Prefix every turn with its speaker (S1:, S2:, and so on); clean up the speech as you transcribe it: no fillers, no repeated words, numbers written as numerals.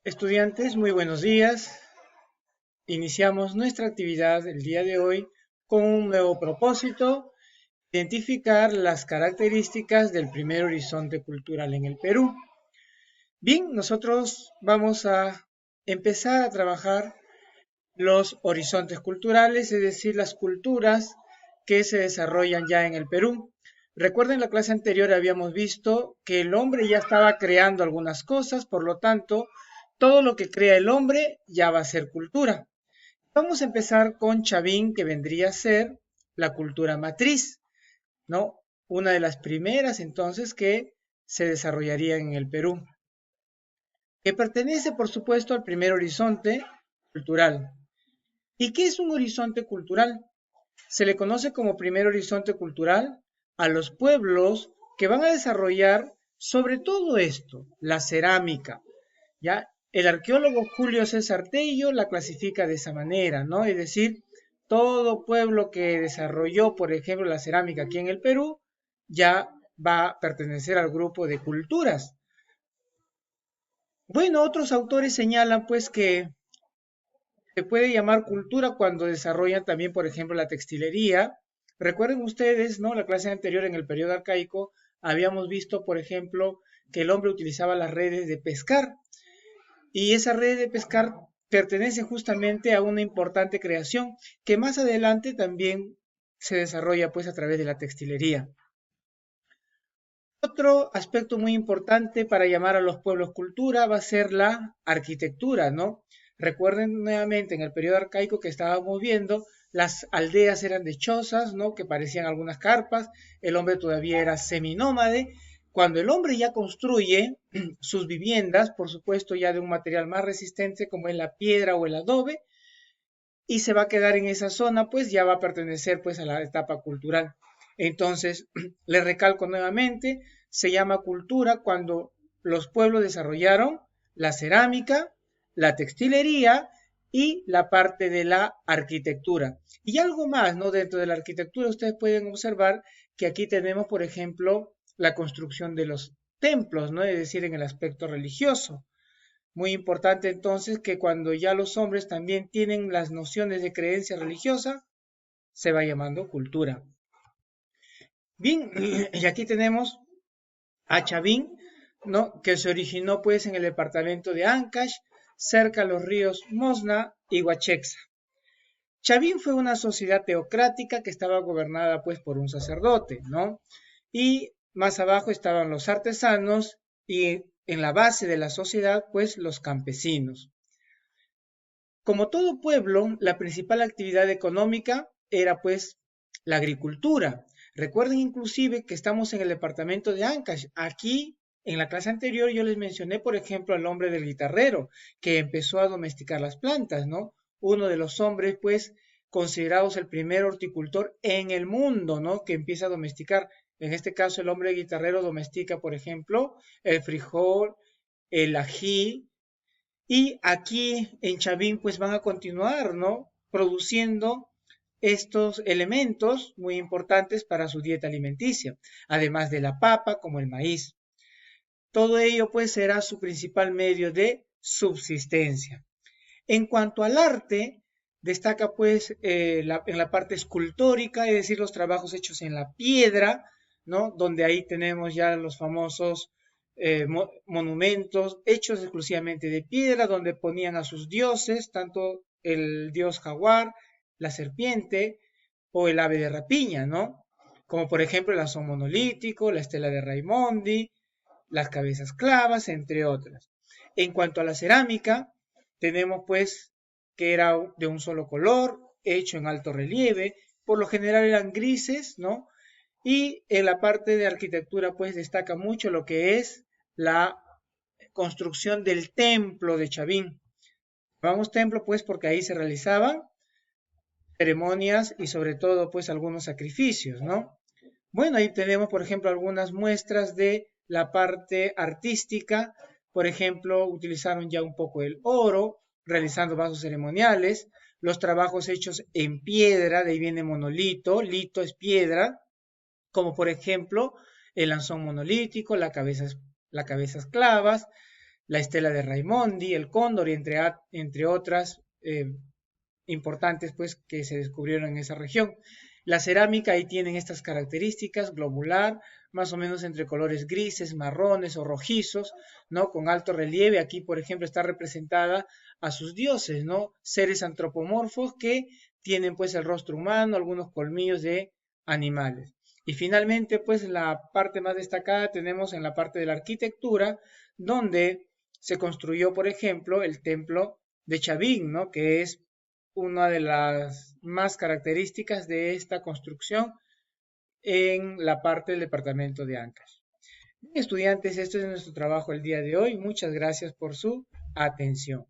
S1: Estudiantes, muy buenos días. Iniciamos nuestra actividad el día de hoy con un nuevo propósito: identificar las características del primer horizonte cultural en el Perú. Bien, nosotros vamos a empezar a trabajar los horizontes culturales, es decir, las culturas que se desarrollan ya en el Perú. Recuerden, en la clase anterior habíamos visto que el hombre ya estaba creando algunas cosas, por lo tanto, todo lo que crea el hombre ya va a ser cultura. Vamos a empezar con Chavín, que vendría a ser la cultura matriz, ¿no? Una de las primeras entonces que se desarrollaría en el Perú, que pertenece, por supuesto, al primer horizonte cultural. ¿Y qué es un horizonte cultural? Se le conoce como primer horizonte cultural a los pueblos que van a desarrollar sobre todo esto, la cerámica. ¿Ya? El arqueólogo Julio César Tello la clasifica de esa manera, ¿no? Es decir, todo pueblo que desarrolló, por ejemplo, la cerámica aquí en el Perú, ya va a pertenecer al grupo de culturas. Bueno, otros autores señalan pues que se puede llamar cultura cuando desarrollan también, por ejemplo, la textilería. Recuerden ustedes, ¿no? La clase anterior en el periodo arcaico habíamos visto, por ejemplo, que el hombre utilizaba las redes de pescar y esa red de pescar pertenece justamente a una importante creación que más adelante también se desarrolla pues a través de la textilería. Otro aspecto muy importante para llamar a los pueblos cultura va a ser la arquitectura, ¿no? Recuerden nuevamente en el periodo arcaico que estábamos viendo, las aldeas eran de chozas, ¿no? Que parecían algunas carpas, el hombre todavía era seminómade. Cuando el hombre ya construye sus viviendas, por supuesto ya de un material más resistente como es la piedra o el adobe, y se va a quedar en esa zona, pues ya va a pertenecer pues a la etapa cultural. Entonces, le recalco nuevamente, se llama cultura cuando los pueblos desarrollaron la cerámica, la textilería y la parte de la arquitectura. Y algo más, ¿no? Dentro de la arquitectura ustedes pueden observar que aquí tenemos, por ejemplo, la construcción de los templos, ¿no? Es decir, en el aspecto religioso. Muy importante entonces que cuando ya los hombres también tienen las nociones de creencia religiosa, se va llamando cultura. Bien, y aquí tenemos a Chavín, ¿no? Que se originó pues en el departamento de Ancash, cerca a los ríos Mosna y Huachexa. Chavín fue una sociedad teocrática que estaba gobernada pues por un sacerdote, ¿no? Y más abajo estaban los artesanos y en la base de la sociedad pues los campesinos. Como todo pueblo, la principal actividad económica era pues la agricultura. Recuerden inclusive que estamos en el departamento de Ancash. Aquí, en la clase anterior, yo les mencioné, por ejemplo, al hombre del guitarrero, que empezó a domesticar las plantas, ¿no? Uno de los hombres, pues, considerados el primer horticultor en el mundo, ¿no? Que empieza a domesticar. En este caso, el hombre guitarrero domestica, por ejemplo, el frijol, el ají, y aquí en Chavín pues van a continuar, ¿no? Produciendo estos elementos muy importantes para su dieta alimenticia, además de la papa como el maíz. Todo ello pues será su principal medio de subsistencia. En cuanto al arte, destaca pues en la parte escultórica, es decir, los trabajos hechos en la piedra, ¿no? Donde ahí tenemos ya los famosos monumentos hechos exclusivamente de piedra, donde ponían a sus dioses, tanto el dios jaguar, la serpiente o el ave de rapiña, ¿no? Como por ejemplo el asón monolítico, la estela de Raimondi, las cabezas clavas, entre otras. En cuanto a la cerámica, tenemos pues que era de un solo color, hecho en alto relieve, por lo general eran grises, ¿no? Y en la parte de arquitectura pues destaca mucho lo que es la construcción del templo de Chavín. Vamos templo pues porque ahí se realizaban ceremonias y sobre todo pues algunos sacrificios, ¿no? Bueno, ahí tenemos por ejemplo algunas muestras de la parte artística. Por ejemplo, utilizaron ya un poco el oro, realizando vasos ceremoniales, los trabajos hechos en piedra, de ahí viene monolito, lito es piedra, como por ejemplo el lanzón monolítico, la cabezas clavas, la estela de Raimondi, el cóndor y entre otras importantes pues que se descubrieron en esa región. La cerámica ahí tienen estas características, globular, más o menos entre colores grises, marrones o rojizos, ¿no? Con alto relieve. Aquí, por ejemplo, está representada a sus dioses, ¿no? Seres antropomorfos que tienen pues el rostro humano, algunos colmillos de animales. Y finalmente, pues la parte más destacada tenemos en la parte de la arquitectura, donde se construyó, por ejemplo, el templo de Chavín, ¿no? Que es una de las más características de esta construcción en la parte del departamento de Ancash. Bien, estudiantes, esto es nuestro trabajo el día de hoy. Muchas gracias por su atención.